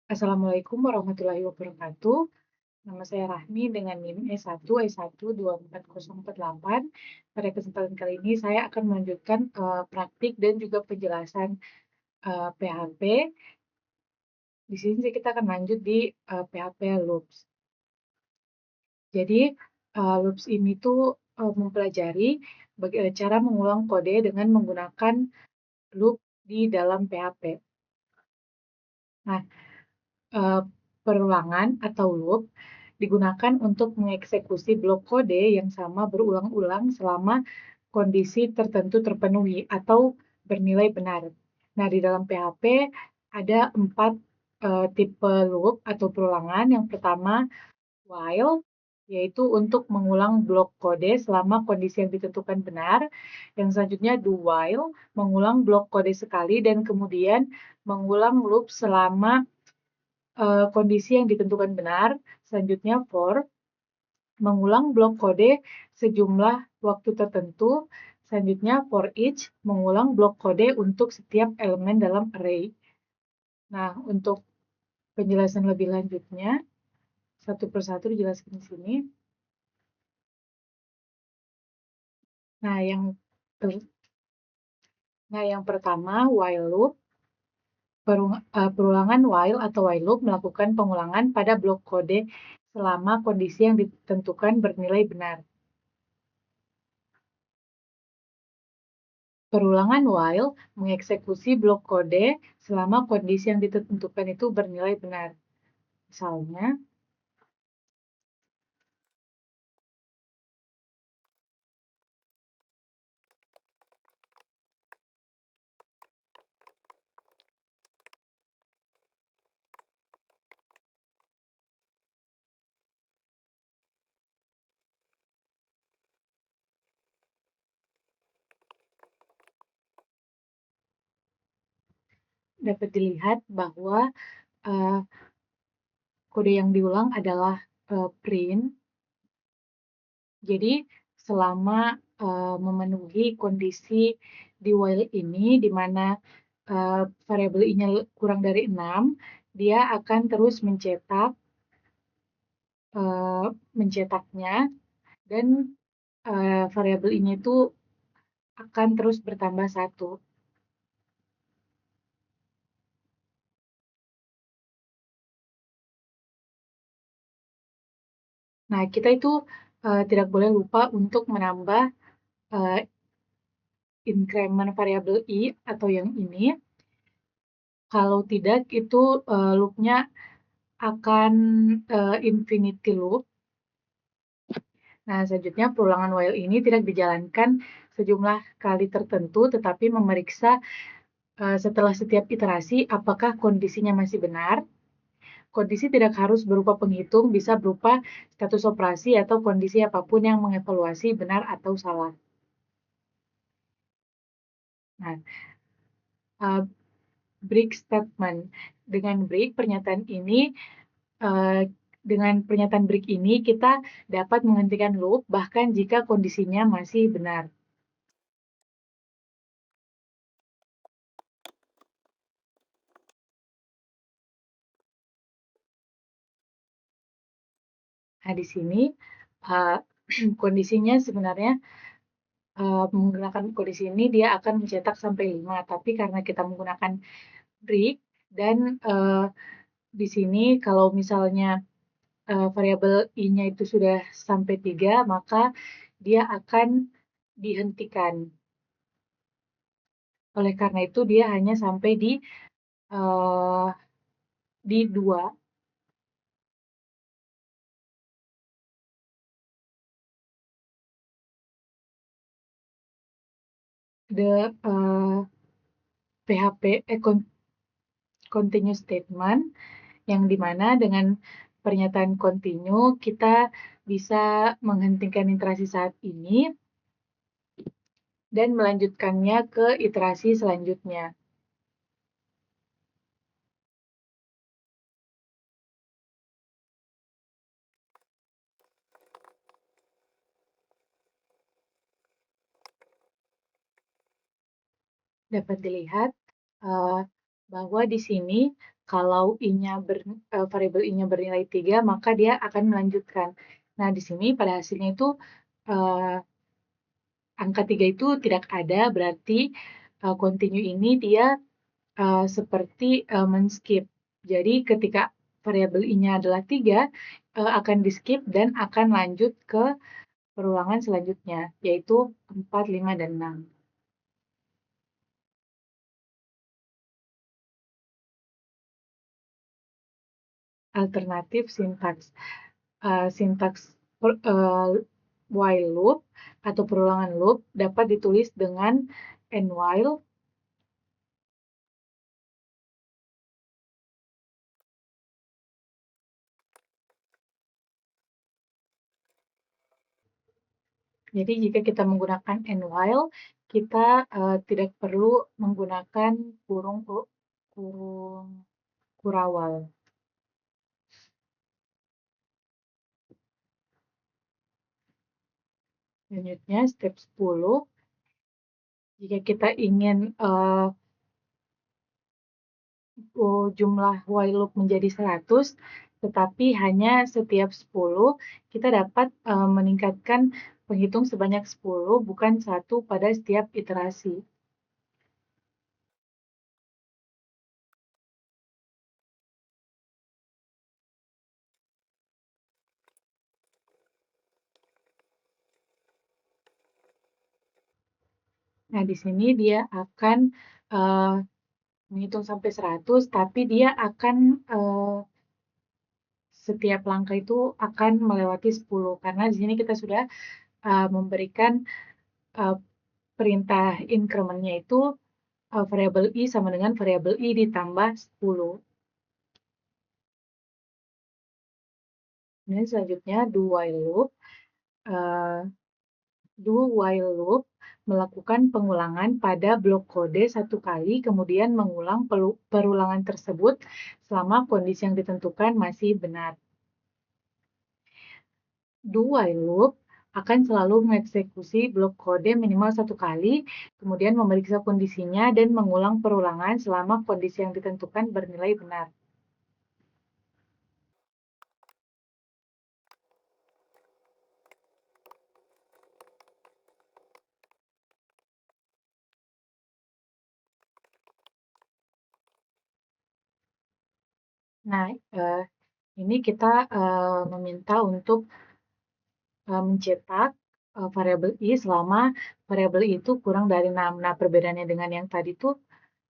Assalamualaikum warahmatullahi wabarakatuh. Nama saya Rahmi dengan NIM E1 E1 24048. Pada kesempatan kali ini saya akan melanjutkan praktik dan juga penjelasan PHP. Di sini kita akan lanjut di PHP loops. Jadi loops ini tuh mempelajari cara mengulang kode dengan menggunakan loop di dalam PHP. Nah, eh, perulangan atau loop digunakan untuk mengeksekusi blok kode yang sama berulang-ulang selama kondisi tertentu terpenuhi atau bernilai benar. Nah, di dalam PHP ada 4 tipe loop atau perulangan. Yang pertama, while, yaitu untuk mengulang blok kode selama kondisi yang ditentukan benar. Yang selanjutnya, do while, mengulang blok kode sekali dan kemudian mengulang loop selama kondisi yang ditentukan benar. Selanjutnya, for, mengulang blok kode sejumlah waktu tertentu. Selanjutnya, for each, mengulang blok kode untuk setiap elemen dalam array. Nah, untuk penjelasan lebih lanjutnya, satu persatu dijelaskan di sini. Nah, yang pertama, while loop. Perulangan while atau while loop melakukan pengulangan pada blok kode selama kondisi yang ditentukan bernilai benar. Perulangan while mengeksekusi blok kode selama kondisi yang ditentukan itu bernilai benar. Misalnya, dapat dilihat bahwa uh, kode yang diulang adalah print. Jadi, selama memenuhi kondisi di while ini, di mana variabel i-nya kurang dari 6, dia akan terus mencetaknya, dan variabel i-nya itu akan terus bertambah 1. Nah, kita itu tidak boleh lupa untuk menambah increment variabel i atau yang ini. Kalau tidak, itu loop-nya akan infinity loop. Nah, selanjutnya perulangan while ini tidak dijalankan sejumlah kali tertentu, tetapi memeriksa setelah setiap iterasi apakah kondisinya masih benar. Kondisi tidak harus berupa penghitung, bisa berupa status operasi atau kondisi apapun yang mengevaluasi benar atau salah. Nah, break statement. Dengan break pernyataan ini, dengan pernyataan break ini kita dapat menghentikan loop bahkan jika kondisinya masih benar. Nah, di sini kondisinya sebenarnya menggunakan kondisi ini dia akan mencetak sampai 5, tapi karena kita menggunakan break dan di sini kalau misalnya variabel i-nya itu sudah sampai 3, maka dia akan dihentikan. Oleh karena itu dia hanya sampai di 2. The PHP continue statement, yang dimana dengan pernyataan continue kita bisa menghentikan iterasi saat ini dan melanjutkannya ke iterasi selanjutnya. Dapat dilihat bahwa di sini Kalau variabel I-nya bernilai 3, maka dia akan melanjutkan. Nah, di sini pada hasilnya itu uh, angka 3 itu tidak ada, berarti continue ini dia seperti men-skip. Jadi ketika variabel I-nya adalah 3, akan di-skip dan akan lanjut ke perulangan selanjutnya, yaitu 4, 5, dan 6. Alternatif sintaks. Sintaks while loop atau perulangan loop dapat ditulis dengan and while Jadi jika kita menggunakan and while, kita tidak perlu menggunakan kurung kurawal. Selanjutnya, step 10. Jika kita ingin jumlah while loop menjadi 100, tetapi hanya setiap 10, kita dapat meningkatkan penghitung sebanyak 10, bukan 1 pada setiap iterasi. Nah, di sini dia akan menghitung sampai 100, tapi dia akan setiap langkah itu akan melewati 10, karena di sini kita sudah memberikan perintah increment-nya itu variabel I sama dengan variabel I ditambah 10. Kemudian selanjutnya do while loop. Do while loop melakukan pengulangan pada blok kode satu kali, kemudian mengulang perulangan tersebut selama kondisi yang ditentukan masih benar. Do while loop akan selalu mengeksekusi blok kode minimal satu kali, kemudian memeriksa kondisinya dan mengulang perulangan selama kondisi yang ditentukan bernilai benar. Nah, ini kita meminta untuk mencetak variabel I selama variabel I itu kurang dari 6. Nah, perbedaannya dengan yang tadi tuh,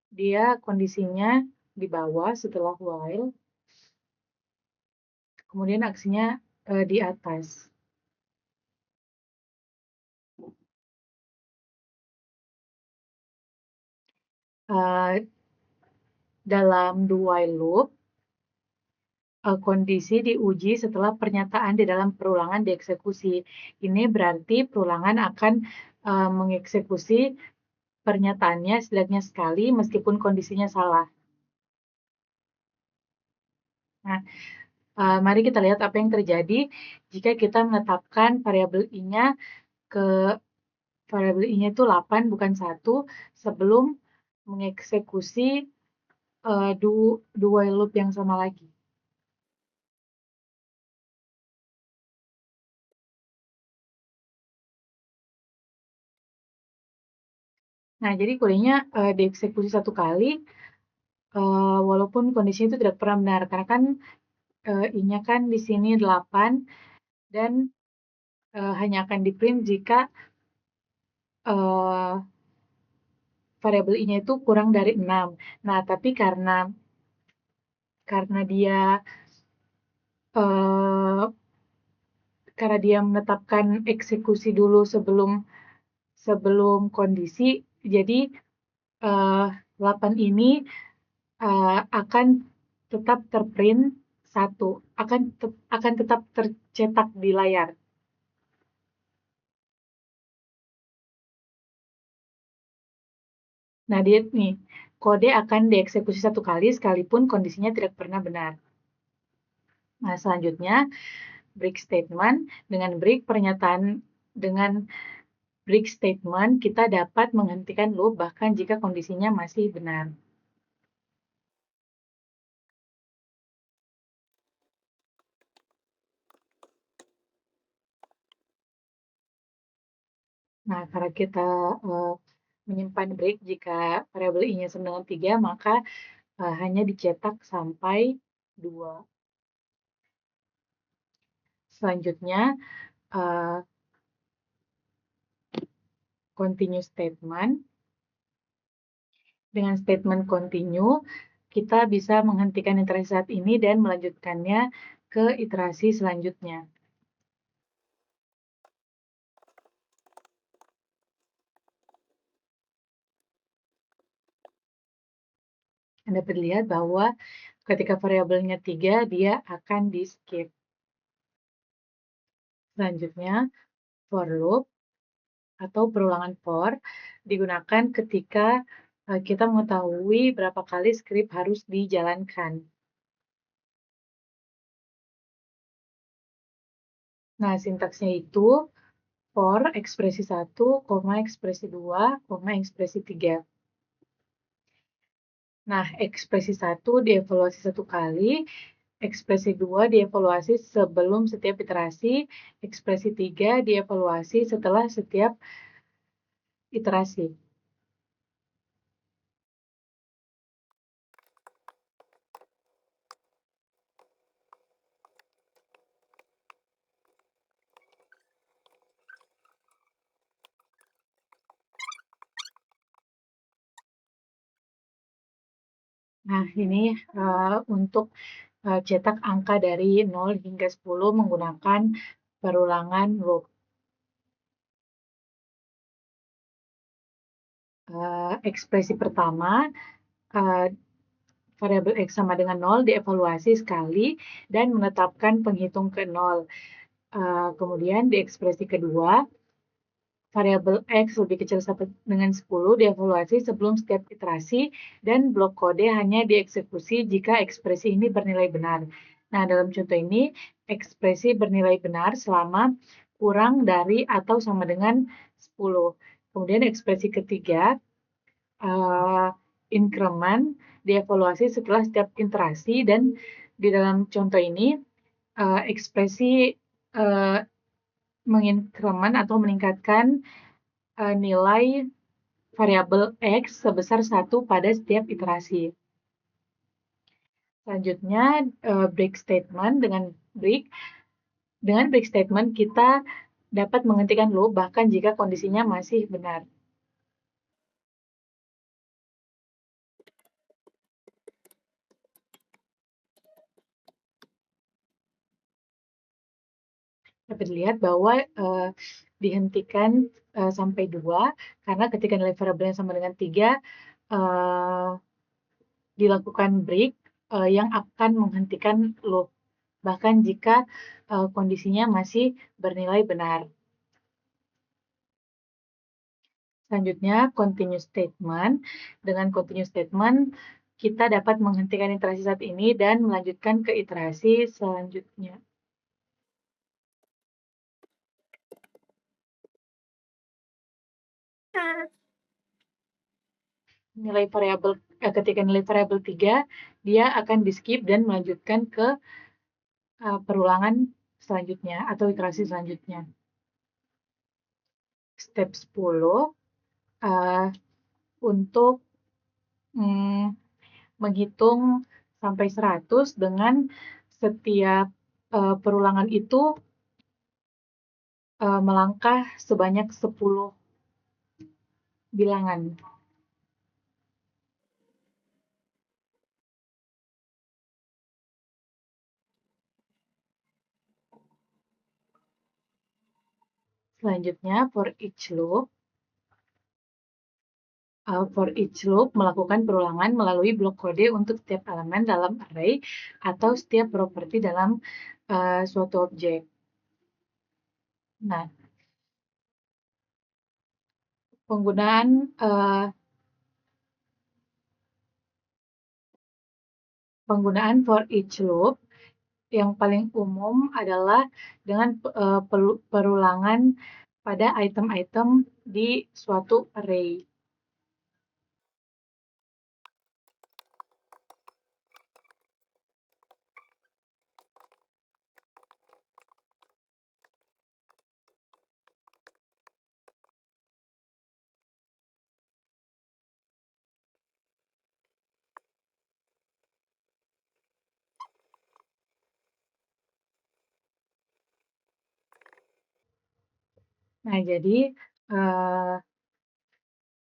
dia kondisinya di bawah setelah while, kemudian aksinya di atas. Dalam do while loop, kondisi diuji setelah pernyataan di dalam perulangan dieksekusi. Ini berarti perulangan akan mengeksekusi pernyataannya setidaknya sekali meskipun kondisinya salah. Nah, mari kita lihat apa yang terjadi jika kita menetapkan variabel I-nya variabel I-nya itu 8 bukan 1 sebelum mengeksekusi do while loop yang sama lagi. Nah, jadi kodenya dieksekusi satu kali, walaupun kondisinya itu tidak pernah benar, karena kan I-nya kan di sini 8, dan hanya akan di-print jika variabel I-nya itu kurang dari 6. Nah, tapi karena dia menetapkan eksekusi dulu sebelum kondisi, jadi 8 ini akan tetap terprint 1, akan tetap tercetak di layar. Nah, dia nih, kode akan dieksekusi satu kali sekalipun kondisinya tidak pernah benar. Nah, selanjutnya break statement. Dengan break statement kita dapat menghentikan loop bahkan jika kondisinya masih benar. Nah, karena kita, menyimpan break jika variabel i-nya sama dengan 3, maka, hanya dicetak sampai 2. Selanjutnya, eee, continue statement. Dengan statement continue, kita bisa menghentikan iterasi saat ini dan melanjutkannya ke iterasi selanjutnya. Anda dapat lihat bahwa ketika variabelnya 3, dia akan di-skip. Selanjutnya, for loop atau perulangan for digunakan ketika kita mengetahui berapa kali script harus dijalankan. Nah, sintaksnya itu for ekspresi 1, ekspresi 2, ekspresi 3. Nah, ekspresi 1 dievaluasi 1 kali, ekspresi 2 dievaluasi sebelum setiap iterasi, ekspresi 3 dievaluasi setelah setiap iterasi. Nah, ini untuk cetak angka dari 0 hingga 10 menggunakan perulangan loop. Ekspresi pertama, variabel X sama dengan 0 dievaluasi sekali dan menetapkan penghitung ke 0. Kemudian di ekspresi kedua, variabel X lebih kecil sampai dengan 10 dievaluasi sebelum setiap iterasi dan blok kode hanya dieksekusi jika ekspresi ini bernilai benar. Nah, dalam contoh ini, ekspresi bernilai benar selama kurang dari atau sama dengan 10. Kemudian ekspresi ketiga, increment dievaluasi setelah setiap iterasi dan di dalam contoh ini, ekspresi mengincrement atau meningkatkan nilai variabel X sebesar 1 pada setiap iterasi. Selanjutnya, break statement. Dengan break statement kita dapat menghentikan loop bahkan jika kondisinya masih benar. Dapat dilihat bahwa dihentikan sampai 2 karena ketika nilai variabelnya sama dengan 3, dilakukan break yang akan menghentikan loop bahkan jika kondisinya masih bernilai benar. Selanjutnya, continue statement. Dengan continue statement, kita dapat menghentikan iterasi saat ini dan melanjutkan ke iterasi selanjutnya. Ketika nilai variabel 3, dia akan di-skip dan melanjutkan ke perulangan selanjutnya atau iterasi selanjutnya. Step 10, untuk menghitung sampai 100 dengan setiap perulangan itu melangkah sebanyak 10 bilangan. Selanjutnya, for each loop. For each loop melakukan perulangan melalui blok kode untuk setiap elemen dalam array atau setiap properti dalam suatu objek. Nah, penggunaan for each loop yang paling umum adalah dengan perulangan pada item-item di suatu array. Nah, jadi uh,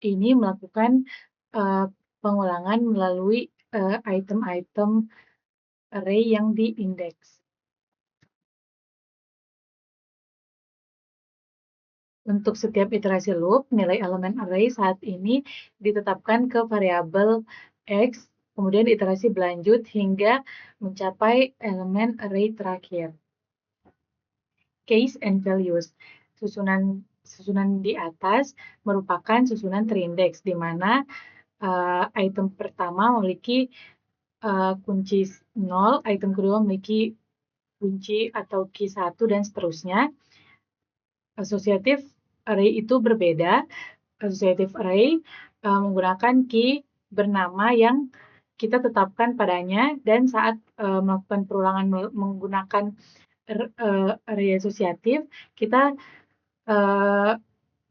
ini melakukan uh, pengulangan melalui item-item array yang diindeks. Untuk setiap iterasi loop, nilai elemen array saat ini ditetapkan ke variabel X, kemudian iterasi berlanjut hingga mencapai elemen array terakhir. Case and values. Susunan di atas merupakan susunan terindeks, di mana item pertama memiliki kunci 0, item kedua memiliki kunci atau key 1, dan seterusnya. Associative array itu berbeda. Associative array menggunakan key bernama yang kita tetapkan padanya, dan saat melakukan perulangan menggunakan array asosiatif, kita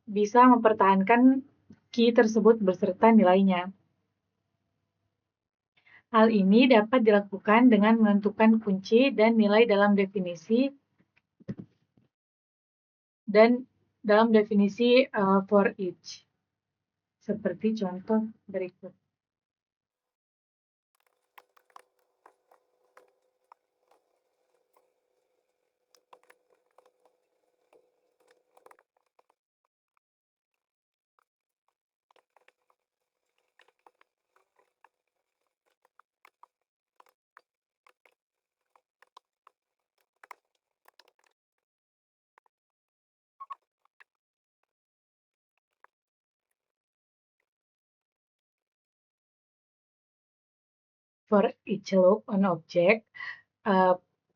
bisa mempertahankan key tersebut beserta nilainya. Hal ini dapat dilakukan dengan menentukan kunci dan nilai dalam definisi for each. Seperti contoh berikut. For each loop on object,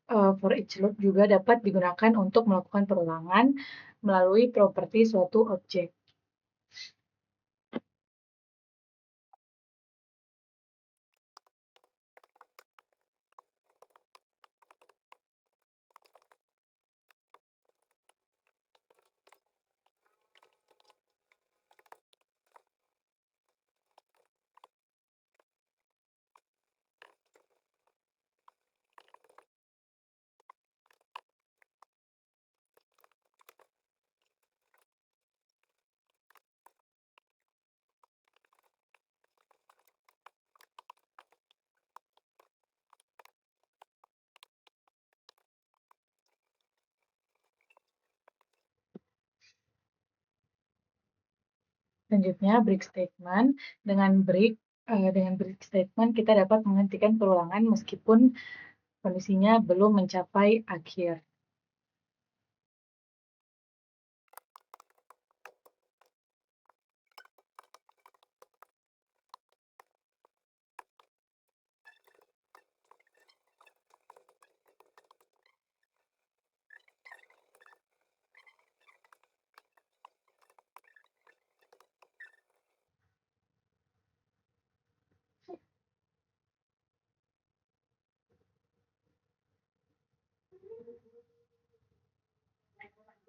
for each loop juga dapat digunakan untuk melakukan perulangan melalui properti suatu objek. Selanjutnya, break statement. Dengan break statement kita dapat menghentikan perulangan meskipun kondisinya belum mencapai akhir.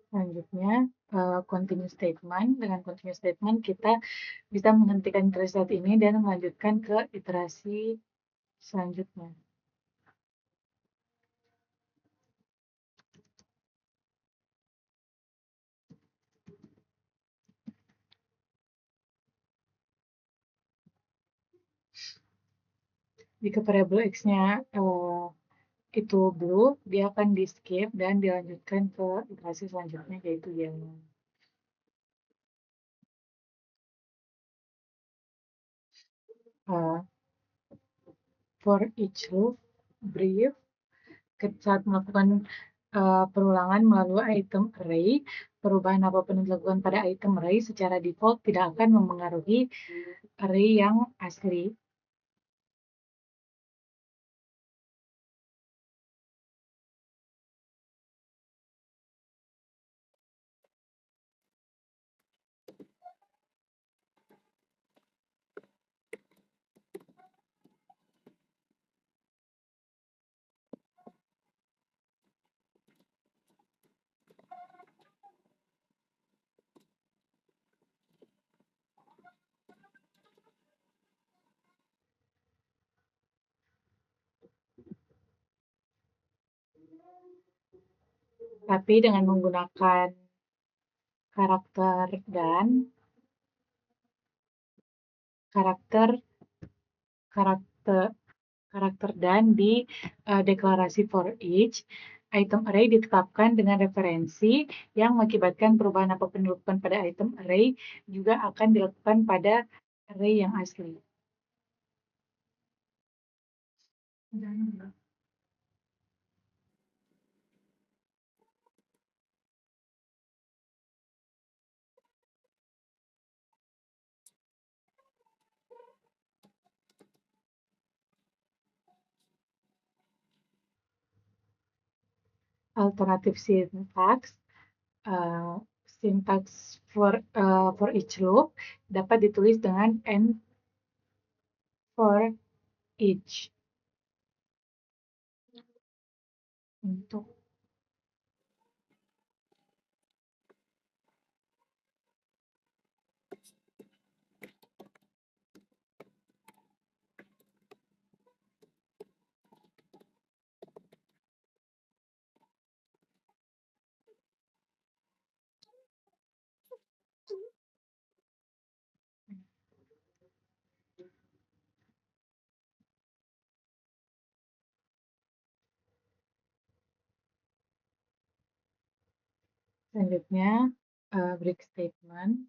Selanjutnya, continue statement. Dengan continue statement, kita bisa menghentikan iterasi saat ini dan melanjutkan ke iterasi selanjutnya. Jika variabel X-nya itu blue, dia akan di skip dan dilanjutkan ke iterasi selanjutnya, yaitu yellow. For each loop, brief, saat melakukan perulangan melalui item array, perubahan apapun yang dilakukan pada item array secara default tidak akan mempengaruhi array yang asli. Tapi dengan menggunakan karakter karakter karakter karakter dan di deklarasi for each item array ditetapkan dengan referensi yang mengakibatkan perubahan apapun dilakukan pada item array juga akan dilakukan pada array yang asli. Alternatif sintaks for each loop dapat ditulis dengan n for each. Untuk selanjutnya break statement.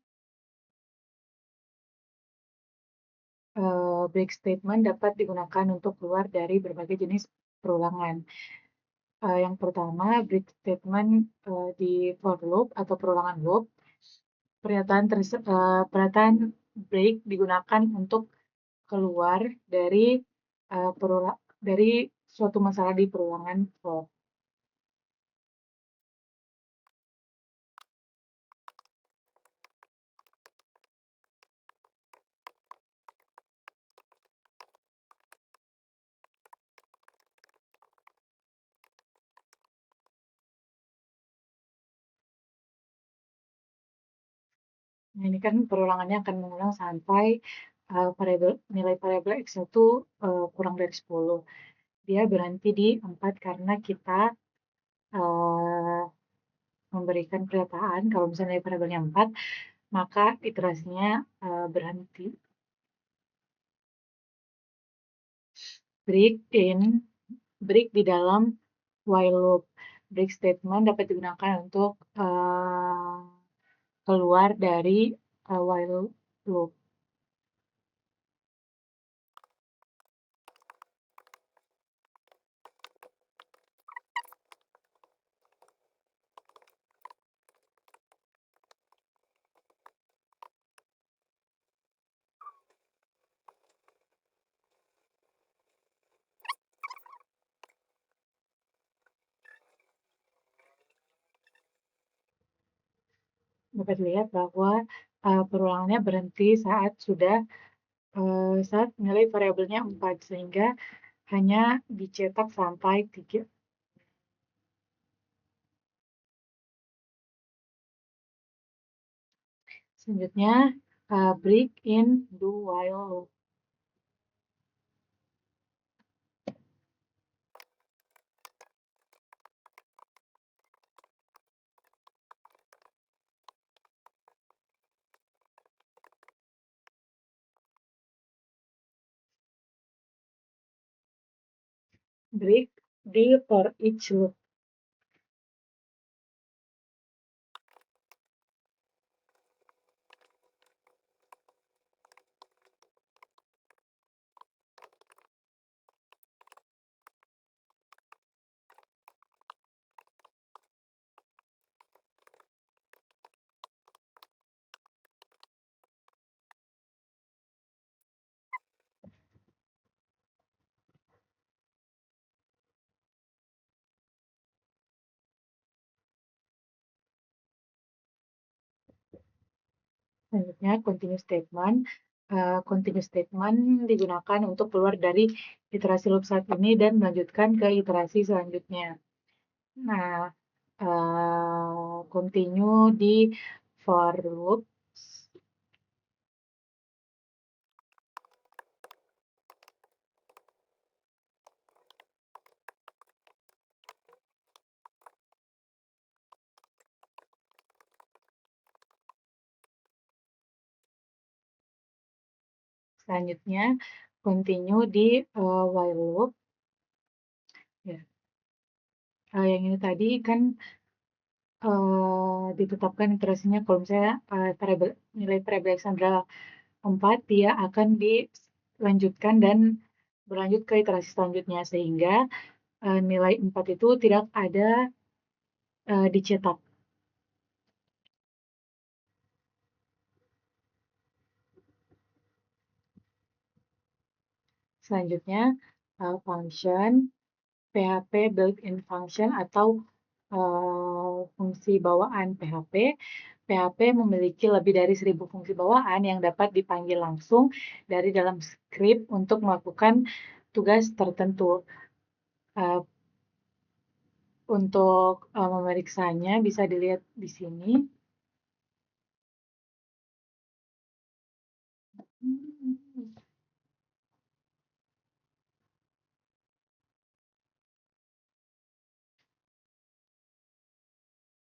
Break statement dapat digunakan untuk keluar dari berbagai jenis perulangan. Yang pertama, break statement di for loop atau perulangan loop. Pernyataan break digunakan untuk keluar dari suatu masalah di perulangan for. Nah, ini kan perulangannya akan mengulang sampai nilai variabel X1 kurang dari 10. Dia berhenti di 4 karena kita memberikan pernyataan kalau misalnya nilai variabelnya 4, maka iterasinya berhenti. Break di dalam while loop. Break statement dapat digunakan untuk keluar dari while loop. Dapat dilihat bahwa perulangannya berhenti saat nilai variabelnya 4, sehingga hanya dicetak sampai 3. Selanjutnya, break in do while loop. Break di for each loop. Selanjutnya, continuous statement. Continuous statement digunakan untuk keluar dari iterasi loop saat ini dan melanjutkan ke iterasi selanjutnya. Nah, continue di for loop. Selanjutnya, continue di while loop. Ya. Yang ini tadi kan ditetapkan iterasinya kalau misalnya nilai variabel X adalah 4, dia akan dilanjutkan dan berlanjut ke iterasi selanjutnya, sehingga nilai 4 itu tidak ada dicetak. Selanjutnya, function PHP built-in function atau fungsi bawaan PHP. PHP memiliki lebih dari 1000 fungsi bawaan yang dapat dipanggil langsung dari dalam script untuk melakukan tugas tertentu. Untuk memeriksanya bisa dilihat di sini.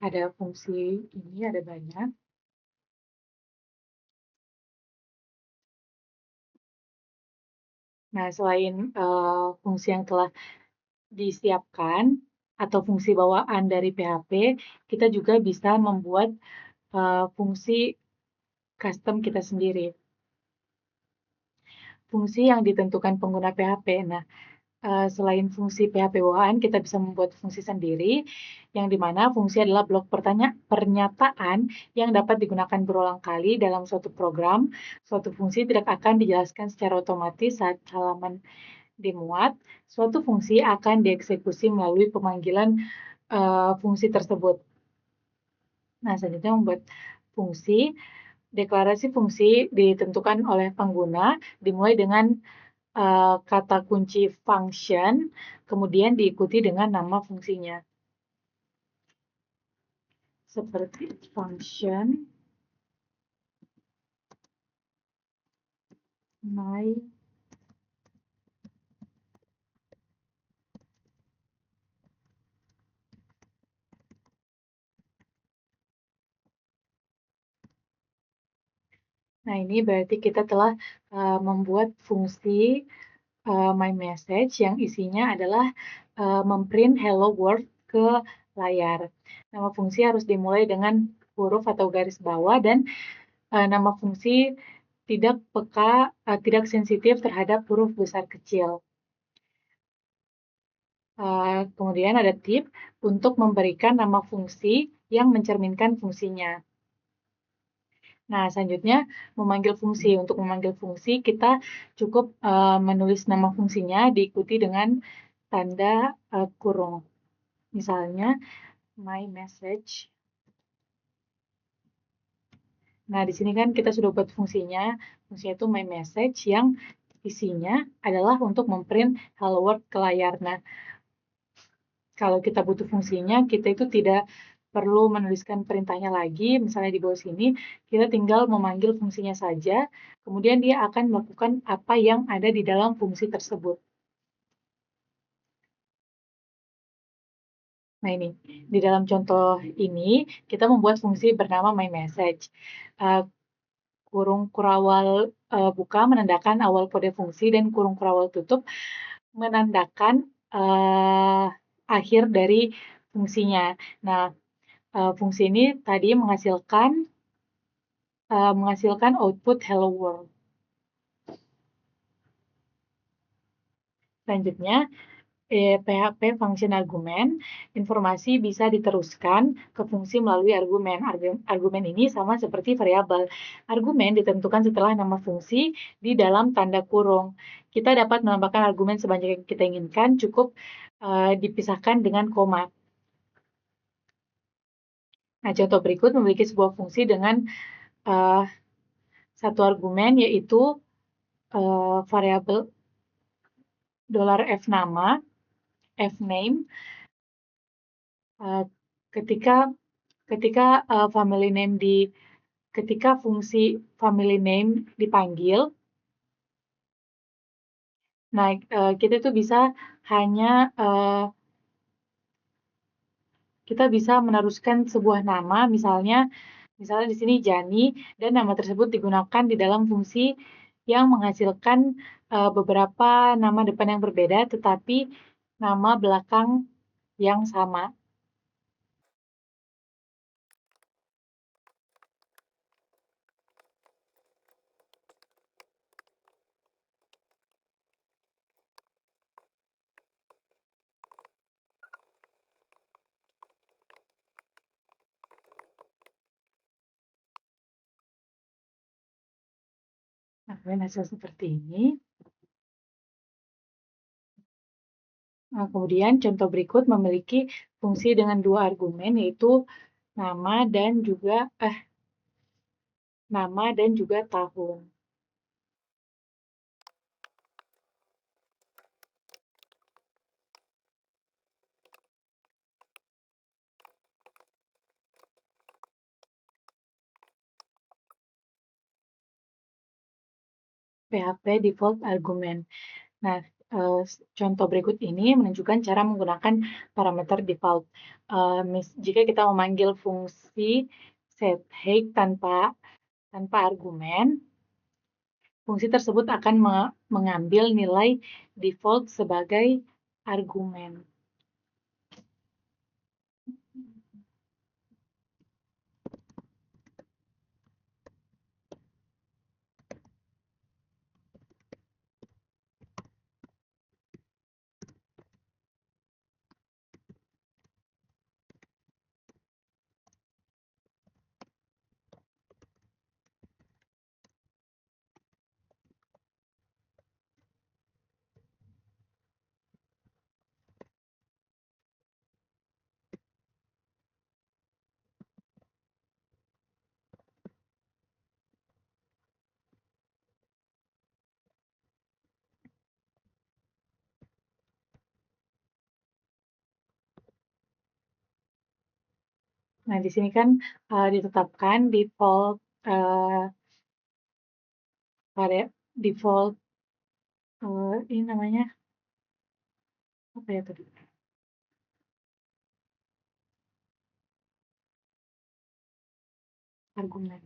Ada fungsi ini, ada banyak. Nah, selain fungsi yang telah disiapkan atau fungsi bawaan dari PHP, kita juga bisa membuat fungsi custom kita sendiri. Fungsi yang ditentukan pengguna PHP. Nah, selain fungsi PHP bawaan, kita bisa membuat fungsi sendiri, yang dimana fungsi adalah blok pernyataan yang dapat digunakan berulang kali dalam suatu program. Suatu fungsi tidak akan dijelaskan secara otomatis saat halaman dimuat. Suatu fungsi akan dieksekusi melalui pemanggilan fungsi tersebut. Nah, selanjutnya membuat fungsi. Deklarasi fungsi ditentukan oleh pengguna, dimulai dengan kata kunci function, kemudian diikuti dengan nama fungsinya. Seperti function my Nah, ini berarti kita telah membuat fungsi my message yang isinya adalah memprint hello world ke layar. Nama fungsi harus dimulai dengan huruf atau garis bawah dan nama fungsi tidak sensitif terhadap huruf besar kecil. Kemudian ada tip untuk memberikan nama fungsi yang mencerminkan fungsinya. Nah, selanjutnya memanggil fungsi. Untuk memanggil fungsi, kita cukup menulis nama fungsinya diikuti dengan tanda kurung. Misalnya, my message. Nah, di sini kan kita sudah buat fungsinya. Fungsinya itu my message yang isinya adalah untuk memprint hello world ke layar. Nah, kalau kita butuh fungsinya, kita itu tidak perlu menuliskan perintahnya lagi. Misalnya di bawah sini, kita tinggal memanggil fungsinya saja, kemudian dia akan melakukan apa yang ada di dalam fungsi tersebut. Nah ini, di dalam contoh ini, kita membuat fungsi bernama myMessage. Kurung kurawal buka menandakan awal kode fungsi dan kurung kurawal tutup menandakan akhir dari fungsinya. Nah, fungsi ini tadi menghasilkan output hello world. Selanjutnya, PHP function argumen, informasi bisa diteruskan ke fungsi melalui argumen. Argumen ini sama seperti variabel. Argumen ditentukan setelah nama fungsi di dalam tanda kurung. Kita dapat menambahkan argumen sebanyak yang kita inginkan, cukup dipisahkan dengan koma. Nah, contoh berikut memiliki sebuah fungsi dengan satu argumen, yaitu variabel $f nama, f name. Ketika fungsi family name dipanggil, nah kita itu kita bisa meneruskan sebuah nama, misalnya di sini Jani, dan nama tersebut digunakan di dalam fungsi yang menghasilkan beberapa nama depan yang berbeda tetapi nama belakang yang sama. Nah, kemudian hasil seperti ini. Nah, kemudian contoh berikut memiliki fungsi dengan dua argumen, yaitu nama dan juga tahun. PHP default argument. Nah, contoh berikut ini menunjukkan cara menggunakan parameter default. Jika kita memanggil fungsi setHead tanpa argumen, fungsi tersebut akan mengambil nilai default sebagai argumen. Nah, di sini kan ditetapkan default default ini namanya apa ya tadi? Argumen.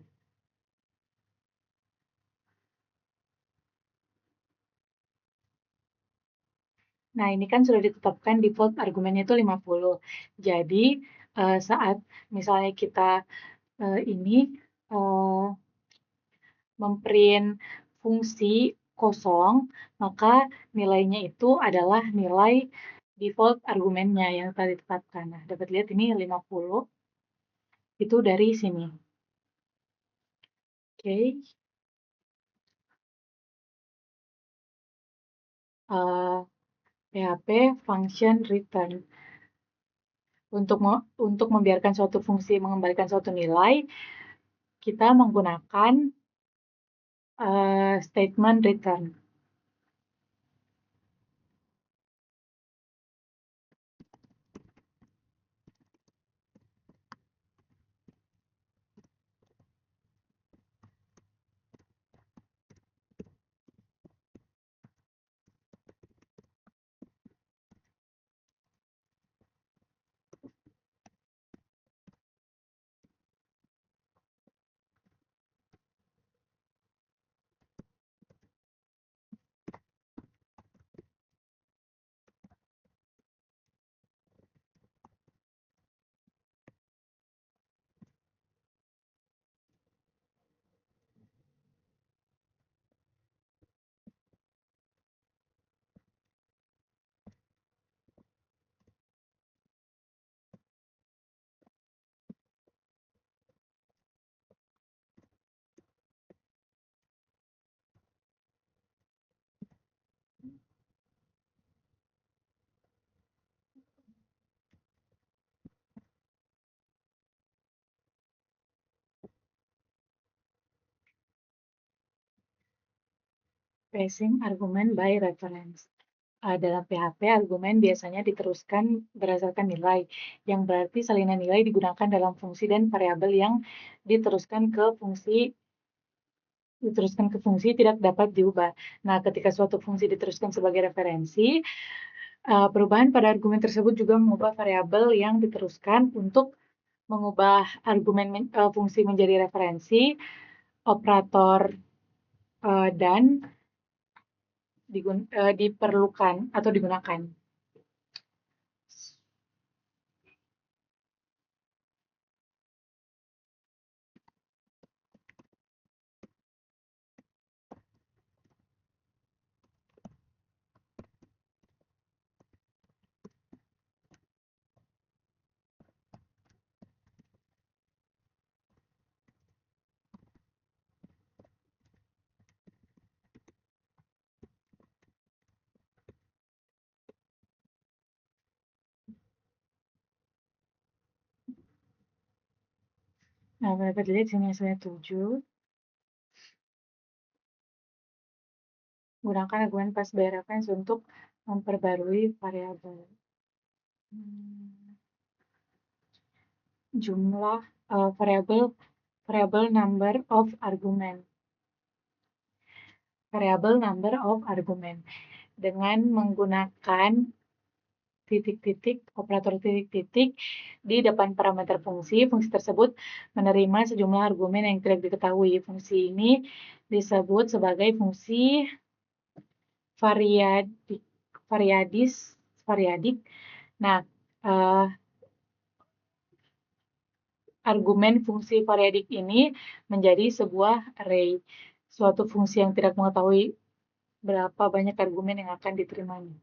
Nah, ini kan sudah ditetapkan default argumennya itu 50. Jadi, saat misalnya kita ini memprint fungsi kosong, maka nilainya itu adalah nilai default argumennya yang tadi ditetapkan. Nah, dapat lihat ini 50 itu dari sini. Oke. PHP function return. Untuk membiarkan suatu fungsi mengembalikan suatu nilai, kita menggunakan statement return. Passing argument by reference. Dalam PHP, argumen biasanya diteruskan berdasarkan nilai, yang berarti salinan nilai digunakan dalam fungsi dan variabel yang diteruskan ke fungsi tidak dapat diubah. Nah, ketika suatu fungsi diteruskan sebagai referensi, perubahan pada argumen tersebut juga mengubah variabel yang diteruskan. Untuk mengubah argumen fungsi menjadi referensi, operator dan diperlukan atau digunakan. Nah, dapat lihat sini hasilnya 7. Gunakan argumen pas bayar reference untuk memperbarui variabel. Jumlah variabel number of argument. Variabel number of argument. Dengan menggunakan titik-titik, operator titik-titik di depan parameter fungsi, fungsi tersebut menerima sejumlah argumen yang tidak diketahui. Fungsi ini disebut sebagai fungsi variadik. Nah, argumen fungsi variadik ini menjadi sebuah array, suatu fungsi yang tidak mengetahui berapa banyak argumen yang akan diterimanya.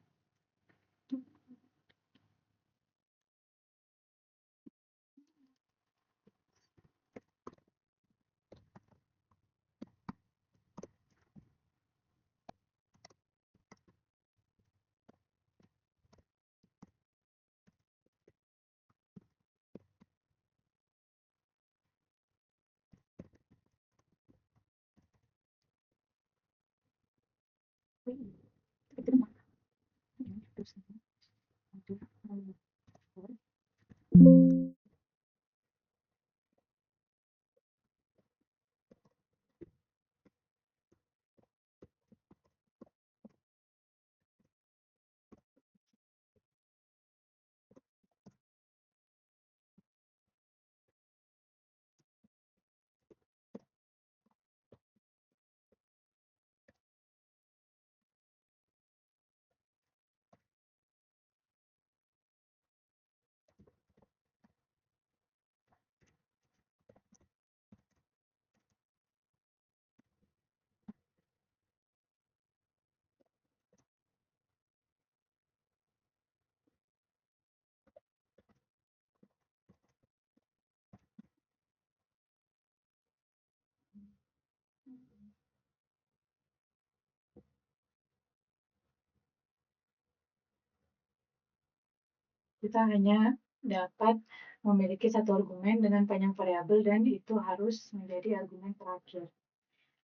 Kita hanya dapat memiliki satu argumen dengan panjang variabel dan itu harus menjadi argumen terakhir.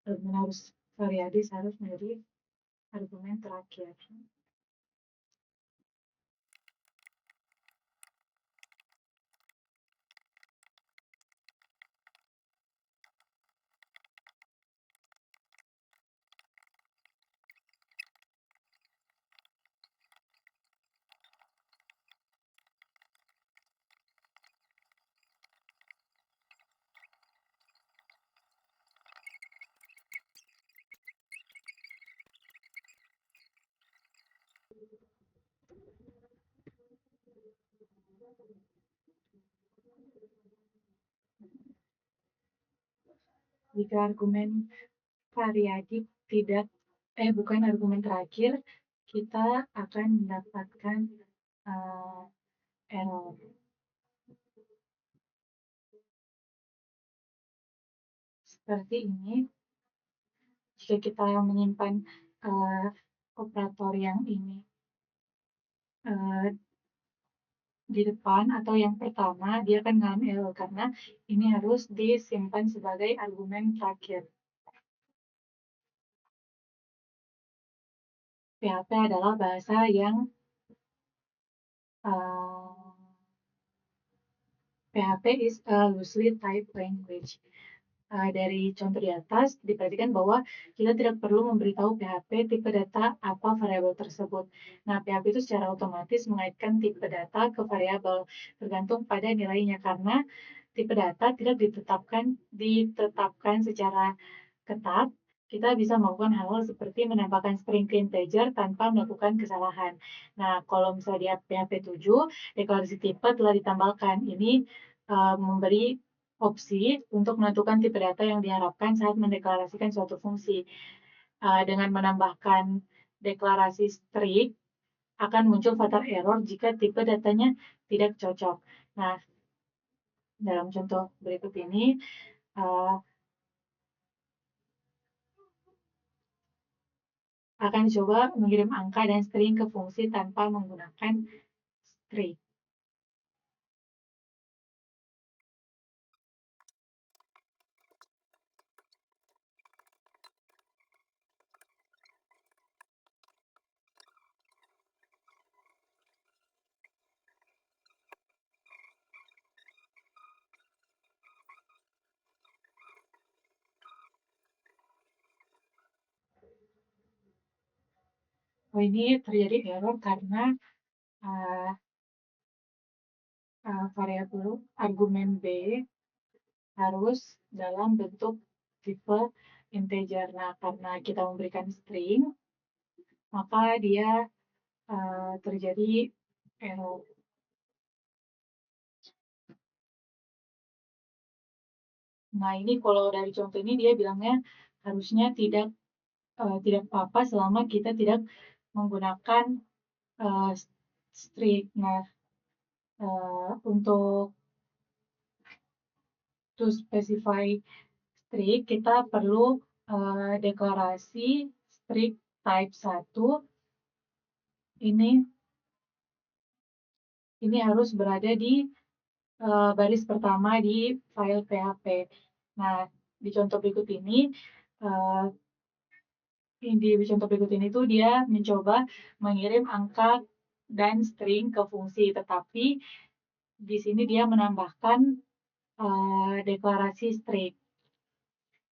Argumen harus variadis harus menjadi argumen terakhir. Jika argumen variadik bukan argumen terakhir, kita akan mendapatkan error. Seperti ini, jika kita menyimpan operator yang ini di depan atau yang pertama, dia akan mengalami error karena ini harus disimpan sebagai argumen terakhir. PHP adalah bahasa yang PHP is a loosely typed language. Dari contoh di atas, diperhatikan bahwa kita tidak perlu memberitahu PHP tipe data apa variabel tersebut. Nah, PHP itu secara otomatis mengaitkan tipe data ke variabel tergantung pada nilainya karena tipe data tidak ditetapkan secara ketat kita bisa melakukan hal-hal seperti menambahkan string ke integer tanpa melakukan kesalahan. Nah, kalau misalnya di PHP 7, deklarasi tipe telah ditambahkan. Ini memberi opsi untuk menentukan tipe data yang diharapkan saat mendeklarasikan suatu fungsi. Dengan menambahkan deklarasi string, akan muncul fatal error jika tipe datanya tidak cocok. Nah, dalam contoh berikut ini, uh, akan coba mengirim angka dan string ke fungsi tanpa menggunakan string. Oh, ini terjadi error karena uh, variabel argumen B harus dalam bentuk tipe integer. Nah, karena kita memberikan string, maka dia terjadi error. Nah, ini kalau dari contoh ini dia bilangnya harusnya tidak apa-apa selama kita tidak menggunakan uh, string. Nah, untuk to specify string, kita perlu deklarasi string type 1 ini harus berada di baris pertama di file PHP. Nah, di contoh berikut ini, tuh dia mencoba mengirim angka dan string ke fungsi, tetapi di sini dia menambahkan deklarasi string,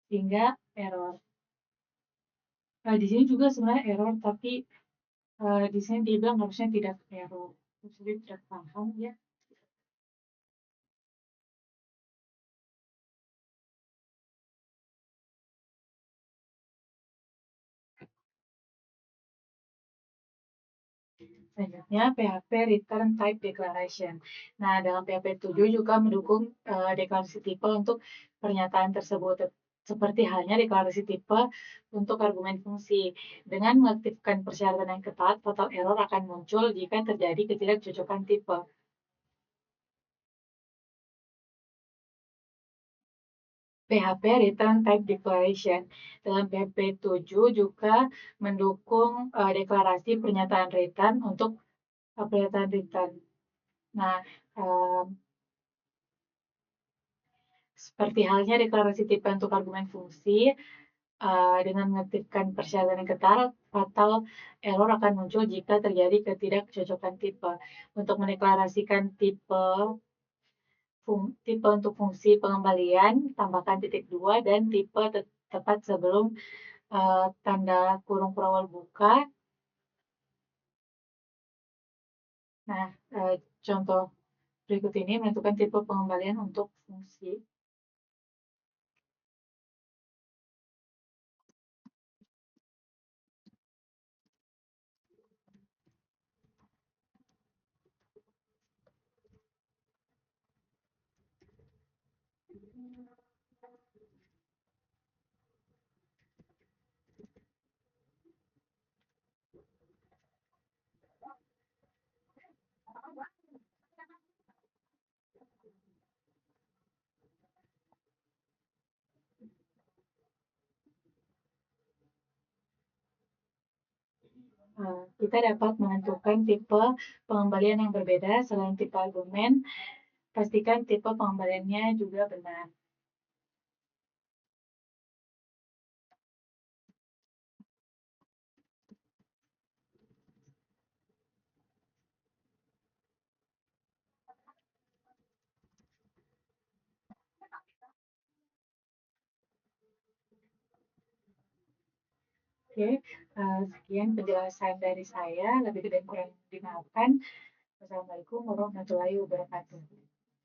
sehingga error. Di sini juga sebenarnya error, tapi di sini dia bilang harusnya tidak error. Jadi tidak paham ya. Selanjutnya, PHP Return Type Declaration. Nah, dalam PHP 7 juga mendukung deklarasi tipe untuk pernyataan tersebut, seperti halnya deklarasi tipe untuk argumen fungsi. Dengan mengaktifkan persyaratan yang ketat, fatal error akan muncul jika terjadi ketidakcocokan tipe. PHP Return Type Declaration. Dalam PHP 7 juga mendukung deklarasi pernyataan return untuk pernyataan return. Nah, seperti halnya deklarasi tipe untuk argumen fungsi, dengan mengaktifkan persyaratan yang ketat, fatal error akan muncul jika terjadi ketidakcocokan tipe. Untuk mendeklarasikan tipe untuk fungsi pengembalian, tambahkan titik 2 dan tipe tepat sebelum tanda kurung perawal buka. Nah, contoh berikut ini menentukan tipe pengembalian untuk fungsi. Kita dapat menentukan tipe pengembalian yang berbeda selain tipe argumen. Pastikan tipe pengembaliannya juga benar. Oke, sekian penjelasan dari saya. Lebih dan kurang dimaafkan. Wassalamualaikum warahmatullahi wabarakatuh.